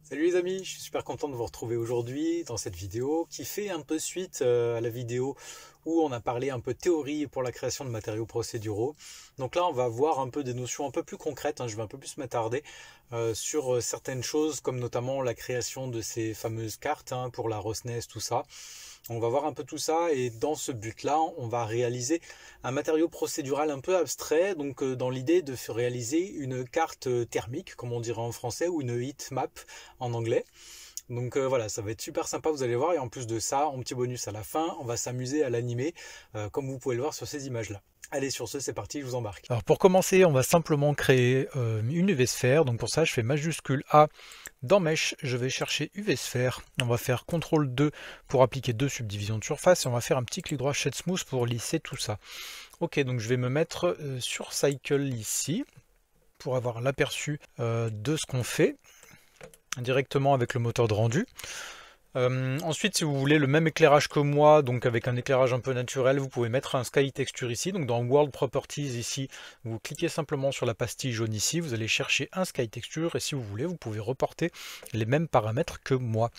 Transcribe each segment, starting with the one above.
Salut les amis, je suis super content de vous retrouver aujourd'hui dans cette vidéo qui fait un peu suite à la vidéo où on a parlé un peu théorie pour la création de matériaux procéduraux. Donc là on va voir un peu des notions un peu plus concrètes, je vais un peu plus m'attarder sur certaines choses comme notamment la création de ces fameuses cartes pour la RosNet, tout ça. On va voir un peu tout ça et dans ce but-là, on va réaliser un matériau procédural un peu abstrait, donc dans l'idée de réaliser une carte thermique, comme on dirait en français, ou une heat map en anglais. Donc voilà, ça va être super sympa, vous allez voir. Et en plus de ça, en petit bonus à la fin, on va s'amuser à l'animer, comme vous pouvez le voir sur ces images-là. Allez, sur ce, c'est parti, je vous embarque. Alors pour commencer, on va simplement créer une UV sphère. Donc pour ça, je fais majuscule A. Dans Mesh, je vais chercher UV sphère. On va faire CTRL 2 pour appliquer deux subdivisions de surface. Et on va faire un petit clic droit Shade Smooth pour lisser tout ça. Ok, donc je vais me mettre sur Cycle ici pour avoir l'aperçu de ce qu'on fait directement avec le moteur de rendu. Ensuite, si vous voulez le même éclairage que moi, donc avec un éclairage un peu naturel, vous pouvez mettre un Sky Texture ici. Donc dans World Properties ici, vous cliquez simplement sur la pastille jaune ici, vous allez chercher un Sky Texture et si vous voulez, vous pouvez reporter les mêmes paramètres que moi.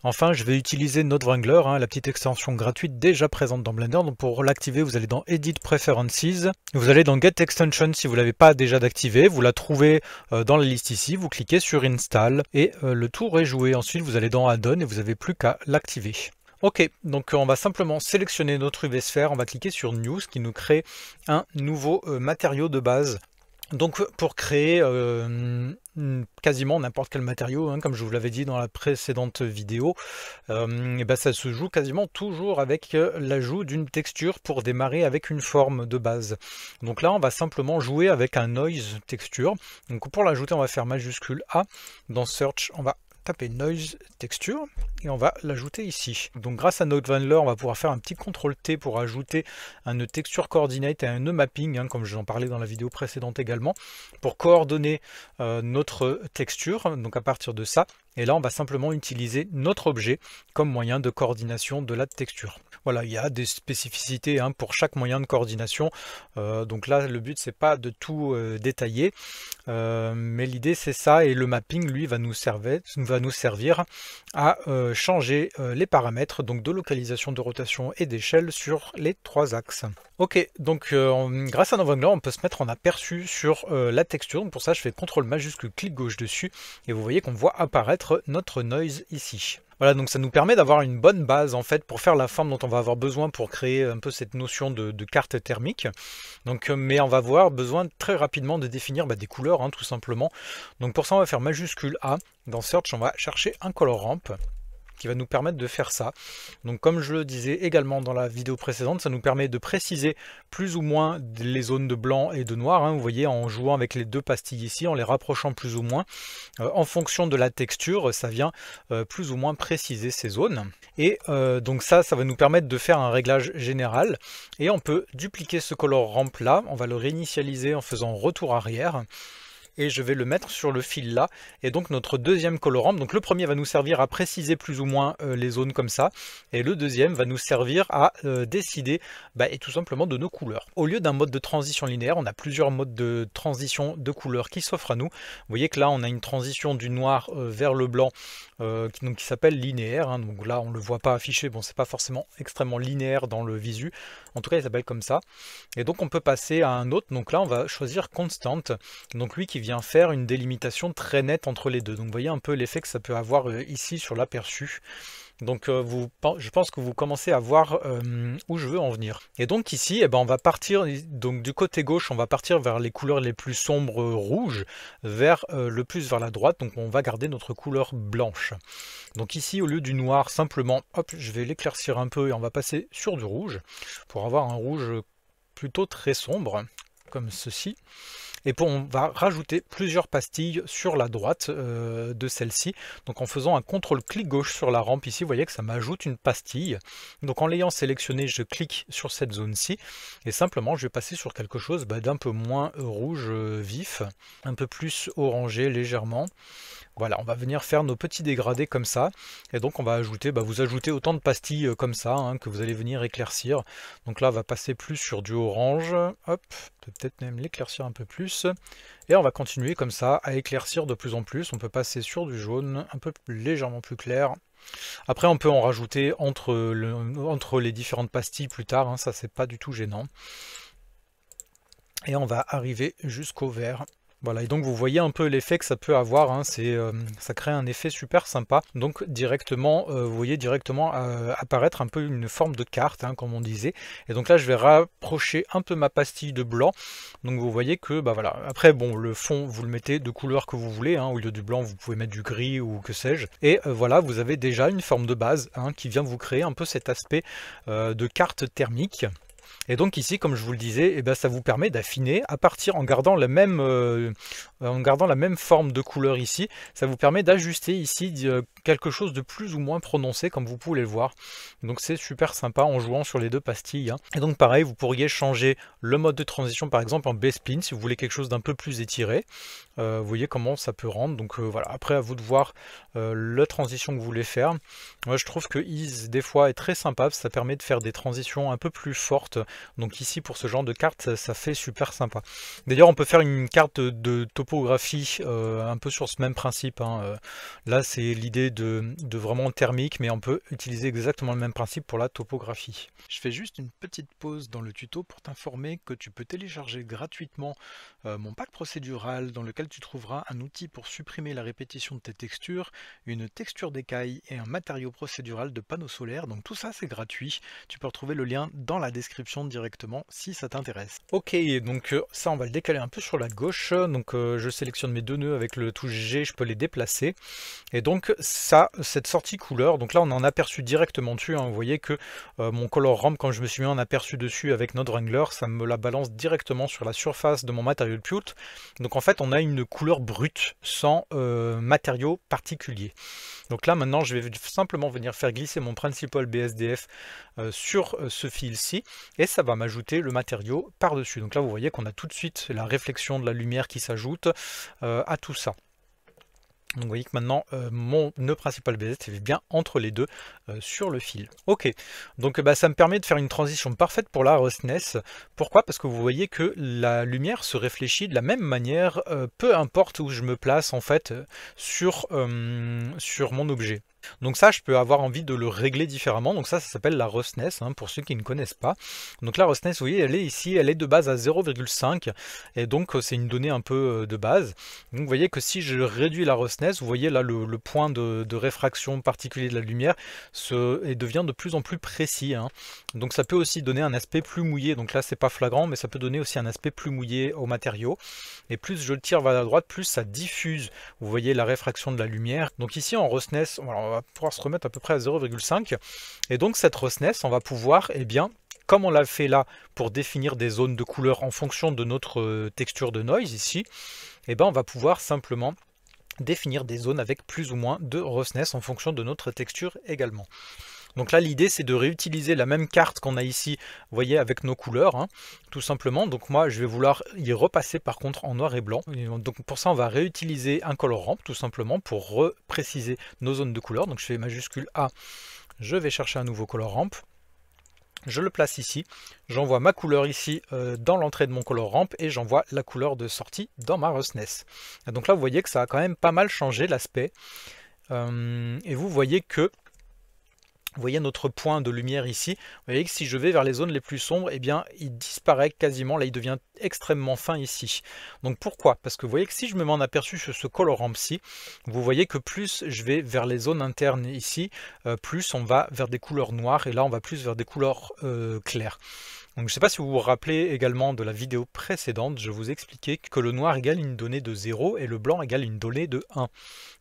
Enfin, je vais utiliser Node Wrangler, la petite extension gratuite déjà présente dans Blender. Donc pour l'activer, vous allez dans Edit Preferences, vous allez dans Get Extension si vous ne l'avez pas déjà d'activer, vous la trouvez dans la liste ici, vous cliquez sur Install et le tour est joué. Ensuite, vous allez dans Add-on et vous avez plus qu'à l'activer. Ok, donc on va simplement sélectionner notre UV sphère, on va cliquer sur New, ce qui nous crée un nouveau matériau de base. Donc pour créer quasiment n'importe quel matériau, comme je vous l'avais dit dans la précédente vidéo, et ben ça se joue quasiment toujours avec l'ajout d'une texture pour démarrer avec une forme de base. Donc là on va simplement jouer avec un noise texture. Donc pour l'ajouter on va faire majuscule A, dans Search on va taper Noise Texture et on va l'ajouter ici. Donc grâce à Node Wrangler, on va pouvoir faire un petit CTRL T pour ajouter un nœud texture coordinate et un nœud mapping, comme j'en parlais dans la vidéo précédente également, pour coordonner notre texture. Donc à partir de ça, et là on va simplement utiliser notre objet comme moyen de coordination de la texture. Voilà, il y a des spécificités pour chaque moyen de coordination. Donc là le but c'est pas de tout détailler, mais l'idée c'est ça, et le mapping lui va nous servir à changer les paramètres donc de localisation, de rotation et d'échelle sur les trois axes. Ok, donc grâce à Node Wrangler on peut se mettre en aperçu sur la texture. Donc pour ça je fais CTRL majuscule clic gauche dessus et vous voyez qu'on voit apparaître notre noise ici. Voilà, donc ça nous permet d'avoir une bonne base en fait pour faire la forme dont on va avoir besoin pour créer un peu cette notion de carte thermique. Donc, mais on va avoir besoin très rapidement de définir des couleurs tout simplement. Donc pour ça on va faire majuscule A. Dans Search on va chercher un color ramp qui va nous permettre de faire ça. Donc comme je le disais également dans la vidéo précédente, ça nous permet de préciser plus ou moins les zones de blanc et de noir. Vous voyez, en jouant avec les deux pastilles ici, en les rapprochant plus ou moins, en fonction de la texture, ça vient plus ou moins préciser ces zones. Et donc ça va nous permettre de faire un réglage général. Et on peut dupliquer ce color ramp là, on va le réinitialiser en faisant retour arrière. Et je vais le mettre sur le fil là, et donc notre deuxième colorant, donc le premier va nous servir à préciser plus ou moins les zones comme ça, et le deuxième va nous servir à décider et tout simplement de nos couleurs. Au lieu d'un mode de transition linéaire, on a plusieurs modes de transition de couleurs qui s'offrent à nous. Vous voyez que là on a une transition du noir vers le blanc qui s'appelle linéaire, donc là on le voit pas affiché, bon c'est pas forcément extrêmement linéaire dans le visu, en tout cas il s'appelle comme ça, et donc on peut passer à un autre, donc là on va choisir Constant, donc lui qui vient faire une délimitation très nette entre les deux. Donc vous voyez un peu l'effet que ça peut avoir ici sur l'aperçu. Donc je pense que vous commencez à voir où je veux en venir. Et donc ici, on va partir, donc du côté gauche, on va partir vers les couleurs les plus sombres rouges, vers le plus vers la droite, donc on va garder notre couleur blanche. Donc ici, au lieu du noir, simplement, hop, je vais l'éclaircir un peu et on va passer sur du rouge, pour avoir un rouge plutôt très sombre, comme ceci. Et on va rajouter plusieurs pastilles sur la droite de celle-ci. Donc en faisant un CTRL-clic gauche sur la rampe ici, vous voyez que ça m'ajoute une pastille. Donc en l'ayant sélectionné, je clique sur cette zone-ci. Et simplement, je vais passer sur quelque chose d'un peu moins rouge vif, un peu plus orangé légèrement. Voilà, on va venir faire nos petits dégradés comme ça. Et donc on va ajouter, vous ajoutez autant de pastilles comme ça hein, que vous allez venir éclaircir. Donc là on va passer plus sur du orange. Hop, peut-être même l'éclaircir un peu plus. Et on va continuer comme ça à éclaircir de plus en plus. On peut passer sur du jaune, un peu légèrement plus clair. Après on peut en rajouter entre les différentes pastilles plus tard, hein, ça c'est pas du tout gênant. Et on va arriver jusqu'au vert. Voilà, et donc vous voyez un peu l'effet que ça peut avoir, hein, ça crée un effet super sympa. Donc directement, vous voyez directement apparaître un peu une forme de carte, hein, comme on disait. Et donc là, je vais rapprocher un peu ma pastille de blanc. Donc vous voyez que, voilà. Après, bon, le fond, vous le mettez de couleur que vous voulez. Hein. Au lieu du blanc, vous pouvez mettre du gris ou que sais-je. Et voilà, vous avez déjà une forme de base hein, qui vient vous créer un peu cet aspect de carte thermique. Et donc ici, comme je vous le disais, ça vous permet d'affiner à partir en gardant la même forme de couleur ici. Ça vous permet d'ajuster ici quelque chose de plus ou moins prononcé, comme vous pouvez le voir. Donc c'est super sympa en jouant sur les deux pastilles. Hein. Et donc pareil, vous pourriez changer le mode de transition, par exemple en B-spline, si vous voulez quelque chose d'un peu plus étiré. Vous voyez comment ça peut rendre. Donc voilà, après à vous de voir la transition que vous voulez faire. Moi je trouve que Ease des fois est très sympa, ça permet de faire des transitions un peu plus fortes. Donc ici pour ce genre de carte ça fait super sympa. D'ailleurs on peut faire une carte de topographie un peu sur ce même principe. Hein. Là c'est l'idée de vraiment thermique, mais on peut utiliser exactement le même principe pour la topographie. Je fais juste une petite pause dans le tuto pour t'informer que tu peux télécharger gratuitement mon pack procédural dans lequel tu trouveras un outil pour supprimer la répétition de tes textures, une texture d'écaille et un matériau procédural de panneaux solaires. Donc tout ça c'est gratuit. Tu peux retrouver le lien dans la description directement si ça t'intéresse. Ok, donc ça on va le décaler un peu sur la gauche. Donc je sélectionne mes deux nœuds avec le touche G, je peux les déplacer. Et donc ça, cette sortie couleur, donc là on en aperçu directement dessus. Hein. Vous voyez que mon color ramp, quand je me suis mis en aperçu dessus avec Node Wrangler, ça me la balance directement sur la surface de mon matériau de Qt. Donc en fait on a une couleur brute sans matériau particulier. Donc là maintenant je vais simplement venir faire glisser mon principal BSDF sur ce fil-ci et ça va m'ajouter le matériau par-dessus. Donc là vous voyez qu'on a tout de suite la réflexion de la lumière qui s'ajoute à tout ça. Donc vous voyez que maintenant mon nœud principal BSDF est bien entre les deux sur le fil. Ok, donc ça me permet de faire une transition parfaite pour la roughness. Pourquoi? Parce que vous voyez que la lumière se réfléchit de la même manière, peu importe où je me place en fait sur mon objet. Donc ça, je peux avoir envie de le régler différemment. Donc ça s'appelle la roughness, hein, pour ceux qui ne connaissent pas. Donc la roughness, vous voyez, elle est ici, elle est de base à 0,5. Et donc c'est une donnée un peu de base. Donc vous voyez que si je réduis la roughness, vous voyez là le point de réfraction particulier de la lumière devient de plus en plus précis. Hein. Donc ça peut aussi donner un aspect plus mouillé. Donc là c'est pas flagrant, mais ça peut donner aussi un aspect plus mouillé au matériau. Et plus je le tire vers la droite, plus ça diffuse. Vous voyez la réfraction de la lumière. Donc ici en roughness, on va pouvoir se remettre à peu près à 0,5. Et donc cette roughness, on va pouvoir, comme on l'a fait là pour définir des zones de couleur en fonction de notre texture de noise ici, on va pouvoir simplement définir des zones avec plus ou moins de roughness en fonction de notre texture également. Donc là l'idée c'est de réutiliser la même carte qu'on a ici, vous voyez, avec nos couleurs, hein, tout simplement. Donc moi je vais vouloir y repasser par contre en noir et blanc. Et donc pour ça on va réutiliser un color ramp tout simplement pour repréciser nos zones de couleur. Donc je fais majuscule A, je vais chercher un nouveau color ramp. Je le place ici, j'envoie ma couleur ici dans l'entrée de mon color ramp et j'envoie la couleur de sortie dans ma roughness. Et donc là vous voyez que ça a quand même pas mal changé l'aspect. Et vous voyez que vous voyez notre point de lumière ici, vous voyez que si je vais vers les zones les plus sombres, il disparaît quasiment, là il devient extrêmement fin ici. Donc pourquoi? Parce que vous voyez que si je me mets en aperçu sur ce color ramp-ci, vous voyez que plus je vais vers les zones internes ici, plus on va vers des couleurs noires, et là on va plus vers des couleurs claires. Donc je ne sais pas si vous vous rappelez également de la vidéo précédente, je vous expliquais que le noir égale une donnée de 0 et le blanc égale une donnée de 1.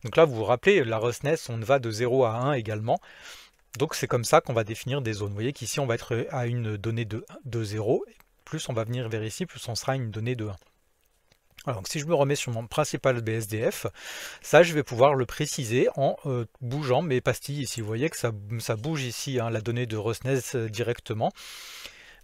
Donc là vous vous rappelez, la roughness on va de 0 à 1 également. Donc c'est comme ça qu'on va définir des zones. Vous voyez qu'ici on va être à une donnée de 0, plus on va venir vers ici, plus on sera à une donnée de 1. Alors, donc si je me remets sur mon principal BSDF, ça je vais pouvoir le préciser en bougeant mes pastilles ici. Vous voyez que ça bouge ici, hein, la donnée de roughness directement.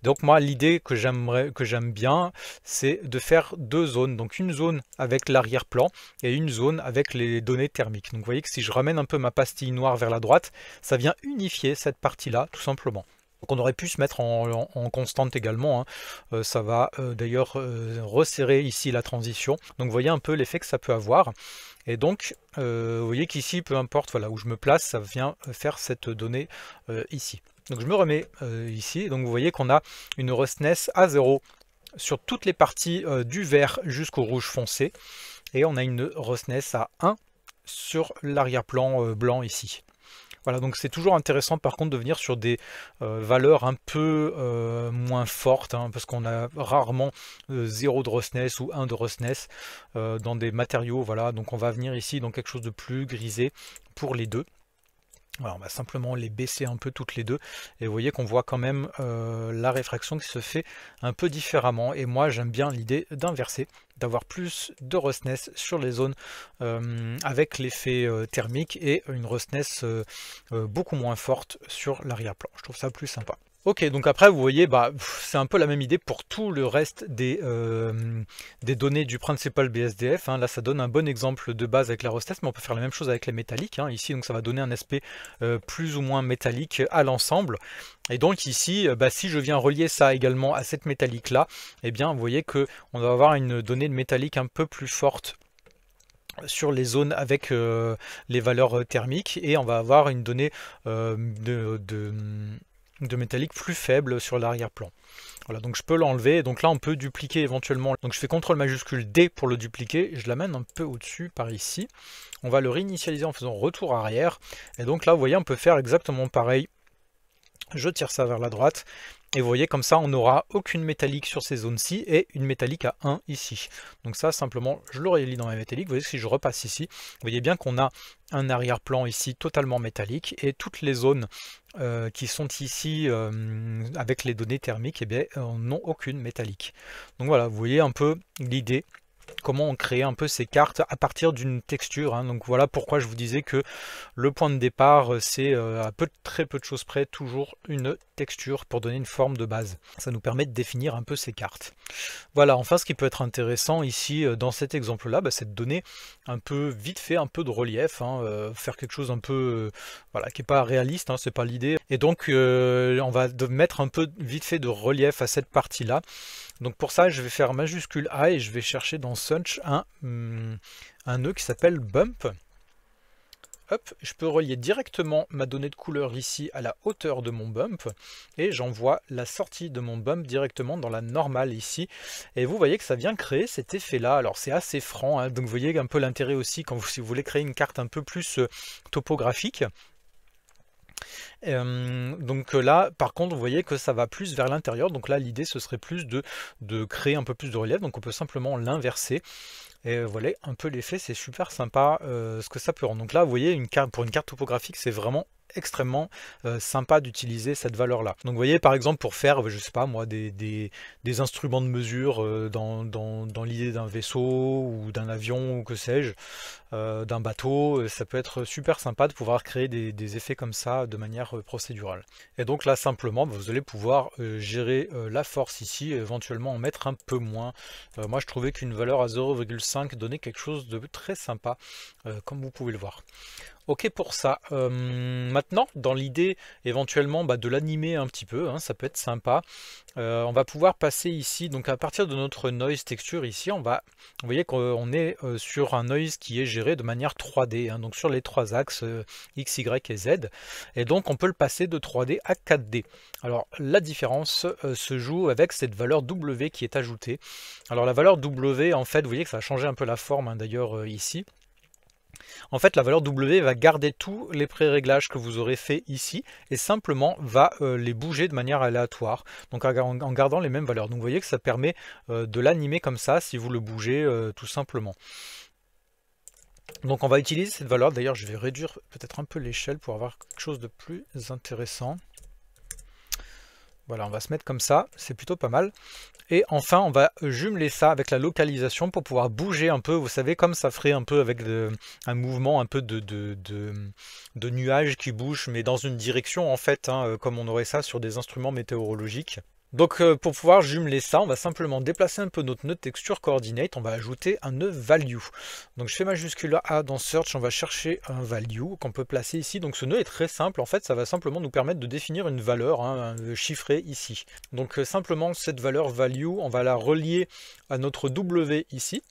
Donc moi, l'idée que j'aime bien, c'est de faire deux zones. Donc une zone avec l'arrière-plan et une zone avec les données thermiques. Donc vous voyez que si je ramène un peu ma pastille noire vers la droite, ça vient unifier cette partie-là, tout simplement. Donc on aurait pu se mettre en constante également, hein. Ça va d'ailleurs resserrer ici la transition. Donc vous voyez un peu l'effet que ça peut avoir. Et donc vous voyez qu'ici, peu importe voilà, où je me place, ça vient faire cette donnée ici. Donc je me remets ici, donc vous voyez qu'on a une roughness à 0 sur toutes les parties du vert jusqu'au rouge foncé, et on a une roughness à 1 sur l'arrière-plan blanc ici. Voilà, donc c'est toujours intéressant par contre de venir sur des valeurs un peu moins fortes, hein, parce qu'on a rarement 0 de roughness ou 1 de roughness dans des matériaux, voilà, donc on va venir ici dans quelque chose de plus grisé pour les deux. Voilà, on va simplement les baisser un peu toutes les deux, et vous voyez qu'on voit quand même la réfraction qui se fait un peu différemment, et moi j'aime bien l'idée d'inverser, d'avoir plus de roughness sur les zones avec l'effet thermique et une roughness beaucoup moins forte sur l'arrière-plan. Je trouve ça plus sympa. Ok, donc après vous voyez, c'est un peu la même idée pour tout le reste des données du principal BSDF, hein. Là ça donne un bon exemple de base avec la roughness, mais on peut faire la même chose avec les métalliques, hein, ici, donc ça va donner un aspect plus ou moins métallique à l'ensemble. Et donc ici, si je viens relier ça également à cette métallique là, eh bien vous voyez que on va avoir une donnée de métallique un peu plus forte sur les zones avec les valeurs thermiques, et on va avoir une donnée de métallique plus faible sur l'arrière-plan. Voilà, donc je peux l'enlever, donc là on peut dupliquer éventuellement. Donc je fais CTRL majuscule D pour le dupliquer, je l'amène un peu au-dessus par ici. On va le réinitialiser en faisant retour arrière, et donc là vous voyez on peut faire exactement pareil. Je tire ça vers la droite, et vous voyez comme ça on n'aura aucune métallique sur ces zones-ci et une métallique à 1 ici. Donc ça simplement je le relie dans ma métallique. Vous voyez, si je repasse ici, vous voyez bien qu'on a un arrière-plan ici totalement métallique, et toutes les zones qui sont ici avec les données thermiques, eh bien, n'ont aucune métallique. Donc voilà, vous voyez un peu l'idée, comment on crée un peu ces cartes à partir d'une texture, hein. Donc voilà pourquoi je vous disais que le point de départ, c'est à très peu de choses près toujours une texture pour donner une forme de base. Ça nous permet de définir un peu ces cartes. Voilà, enfin ce qui peut être intéressant ici dans cet exemple là, c'est de donner un peu vite fait un peu de relief, hein, faire quelque chose un peu voilà, qui n'est pas réaliste, hein, c'est pas l'idée. Et donc on va mettre un peu vite fait de relief à cette partie là. Donc pour ça je vais faire majuscule A et je vais chercher dans Sunch un nœud qui s'appelle Bump. Hop, je peux relier directement ma donnée de couleur ici à la hauteur de mon bump, et j'envoie la sortie de mon bump directement dans la normale ici, et vous voyez que ça vient créer cet effet là. Alors c'est assez franc, hein, donc vous voyez un peu l'intérêt aussi si vous voulez créer une carte un peu plus topographique. Donc là par contre vous voyez que ça va plus vers l'intérieur, donc là l'idée ce serait plus de créer un peu plus de relief, donc on peut simplement l'inverser. Et voilà un peu l'effet, c'est super sympa ce que ça peut rendre. Donc là vous voyez, pour une carte topographique c'est vraiment extrêmement sympa d'utiliser cette valeur là. Donc vous voyez par exemple pour faire, je sais pas moi, des instruments de mesure dans l'idée d'un vaisseau ou d'un avion ou que sais-je, d'un bateau, ça peut être super sympa de pouvoir créer des effets comme ça de manière procédurale. Et donc là simplement vous allez pouvoir gérer la force ici, et éventuellement en mettre un peu moins. Moi je trouvais qu'une valeur à 0,5 donnait quelque chose de très sympa, comme vous pouvez le voir. Ok pour ça. Maintenant, dans l'idée éventuellement de l'animer un petit peu, hein, ça peut être sympa. On va pouvoir passer ici, donc à partir de notre noise texture ici, vous voyez qu'on est sur un noise qui est géré de manière 3D, hein, donc sur les trois axes X, Y et Z. Et donc on peut le passer de 3D à 4D. Alors la différence se joue avec cette valeur W qui est ajoutée. Alors la valeur W, en fait, vous voyez que ça a changé un peu la forme, hein, d'ailleurs ici. En fait, la valeur W va garder tous les pré-réglages que vous aurez fait ici et simplement va les bouger de manière aléatoire, donc en gardant les mêmes valeurs. Donc vous voyez que ça permet de l'animer comme ça si vous le bougez tout simplement. Donc on va utiliser cette valeur. D'ailleurs, je vais réduire peut-être un peu l'échelle pour avoir quelque chose de plus intéressant. Voilà, on va se mettre comme ça, c'est plutôt pas mal. Et enfin, on va jumeler ça avec la localisation pour pouvoir bouger un peu, vous savez, comme ça ferait un peu avec un mouvement un peu de nuages qui bougent, mais dans une direction en fait, hein, comme on aurait ça sur des instruments météorologiques. Donc pour pouvoir jumeler ça, on va simplement déplacer un peu notre nœud texture coordinate, on va ajouter un nœud value. Donc je fais majuscule A dans search, on va chercher un value qu'on peut placer ici. Donc ce nœud est très simple, en fait ça va simplement nous permettre de définir une valeur chiffrée ici. Donc simplement cette valeur value, on va la relier à notre W ici.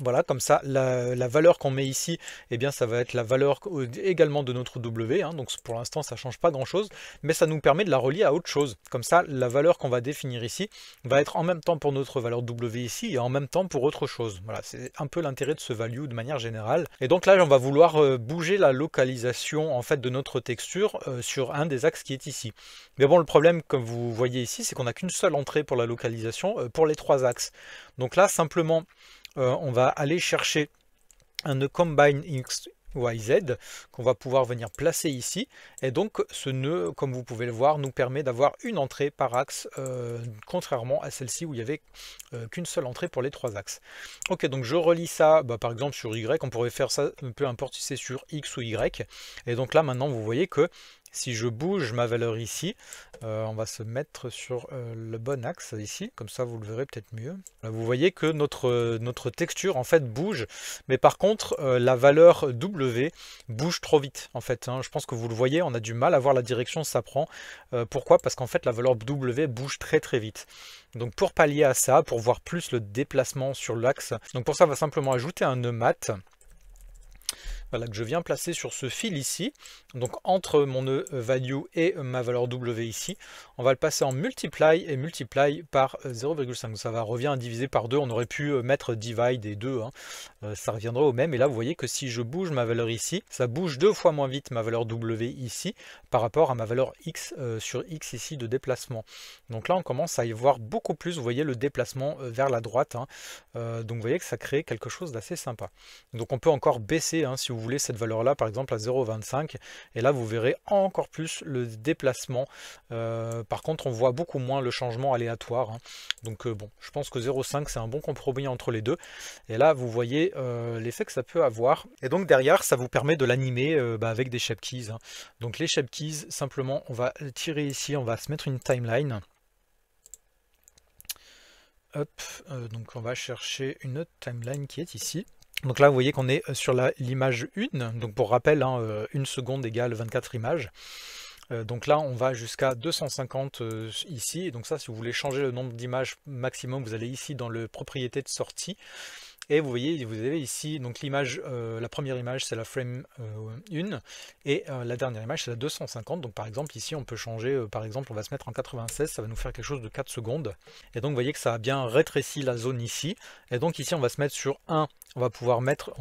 Voilà, comme ça, la valeur qu'on met ici, eh bien, ça va être la valeur également de notre W. Donc pour l'instant, ça ne change pas grand-chose, mais ça nous permet de la relier à autre chose. Comme ça, la valeur qu'on va définir ici va être en même temps pour notre valeur W ici et en même temps pour autre chose. Voilà, c'est un peu l'intérêt de ce value de manière générale. Et donc là, on va vouloir bouger la localisation en fait de notre texture sur un des axes qui est ici. Mais bon, le problème, comme vous voyez ici, c'est qu'on n'a qu'une seule entrée pour la localisation pour les trois axes. Donc là, simplement, on va aller chercher un nœud combine x, y, z qu'on va pouvoir venir placer ici. Et donc ce nœud, comme vous pouvez le voir, nous permet d'avoir une entrée par axe, contrairement à celle-ci où il n'y avait qu'une seule entrée pour les trois axes. Ok, donc je relie ça par exemple sur Y, on pourrait faire ça peu importe si c'est sur X ou Y. Et donc là maintenant vous voyez que si je bouge ma valeur ici, on va se mettre sur le bon axe ici, comme ça vous le verrez peut-être mieux. Là, vous voyez que notre texture en fait bouge, mais par contre la valeur W bouge trop vite en fait. Je pense que vous le voyez, on a du mal à voir la direction ça prend. Pourquoi? Parce qu'en fait la valeur W bouge très très vite. Donc pour pallier à ça, pour voir plus le déplacement sur l'axe, donc pour ça on va simplement ajouter un nœud mat. Voilà, que je viens placer sur ce fil ici, donc entre mon nœud value et ma valeur W ici, on va le passer en multiply et multiply par 0,5. Ça revient à diviser par 2, on aurait pu mettre divide et 2, ça reviendrait au même. Et là vous voyez que si je bouge ma valeur ici, ça bouge 2 fois moins vite ma valeur W ici par rapport à ma valeur X sur X ici de déplacement. Donc là on commence à y voir beaucoup plus, vous voyez le déplacement vers la droite, donc vous voyez que ça crée quelque chose d'assez sympa. Donc on peut encore baisser si vous voulez cette valeur là par exemple à 0,25 et là vous verrez encore plus le déplacement. Par contre on voit beaucoup moins le changement aléatoire, donc bon, je pense que 0,5 c'est un bon compromis entre les deux et là vous voyez l'effet que ça peut avoir. Et donc derrière ça vous permet de l'animer avec des shape keys, donc les shape keys simplement on va tirer ici, on va se mettre une timeline. Hop, donc on va chercher une autre timeline qui est ici. Donc là vous voyez qu'on est sur l'image 1, donc pour rappel 1 seconde égale 24 images. Donc là on va jusqu'à 250 ici, et donc ça si vous voulez changer le nombre d'images maximum, vous allez ici dans le propriété de sortie. Et vous voyez, vous avez ici donc l'image, la première image c'est la frame 1 et la dernière image c'est la 250. Donc par exemple ici on peut changer, par exemple on va se mettre en 96, ça va nous faire quelque chose de 4 secondes. Et donc vous voyez que ça a bien rétréci la zone ici. Et donc ici on va se mettre sur 1, on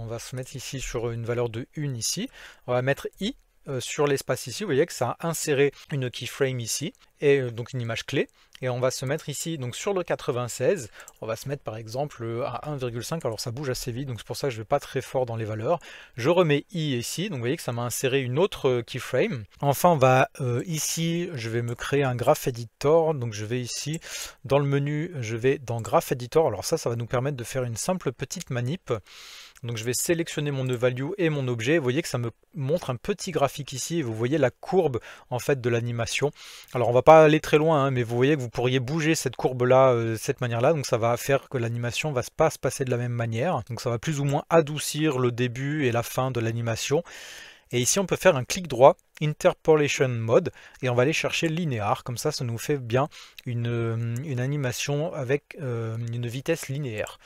va se mettre ici sur une valeur de 1 ici. On va mettre I sur l'espace ici, vous voyez que ça a inséré une keyframe ici, et donc une image clé, et on va se mettre ici donc sur le 96, on va se mettre par exemple à 1,5, alors ça bouge assez vite, donc c'est pour ça que je ne vais pas très fort dans les valeurs. Je remets I ici, donc vous voyez que ça m'a inséré une autre keyframe. Enfin on va ici, je vais me créer un graph editor, donc je vais ici dans le menu, je vais dans graph editor, alors ça va nous permettre de faire une simple petite manip. Donc je vais sélectionner mon nœud value et mon objet. Vous voyez que ça me montre un petit graphique ici. Et vous voyez la courbe en fait de l'animation. Alors on va pas aller très loin, mais vous voyez que vous pourriez bouger cette courbe là, de cette manière là. Donc ça va faire que l'animation va pas se passer de la même manière. Donc ça va plus ou moins adoucir le début et la fin de l'animation. Et ici on peut faire un clic droit, Interpolation Mode, et on va aller chercher linéaire. Comme ça nous fait bien une animation avec une vitesse linéaire.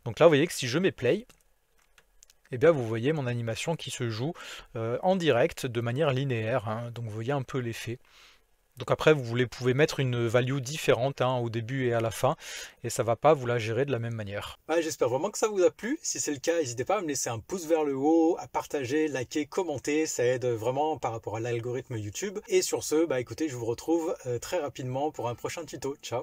Donc là vous voyez que si je mets play, et bien vous voyez mon animation qui se joue en direct de manière linéaire, donc vous voyez un peu l'effet. Donc après vous pouvez mettre une value différente au début et à la fin, et ça ne va pas vous la gérer de la même manière. Ouais, j'espère vraiment que ça vous a plu. Si c'est le cas, n'hésitez pas à me laisser un pouce vers le haut, à partager, liker, commenter, ça aide vraiment par rapport à l'algorithme YouTube. Et sur ce, écoutez, je vous retrouve très rapidement pour un prochain tuto. Ciao!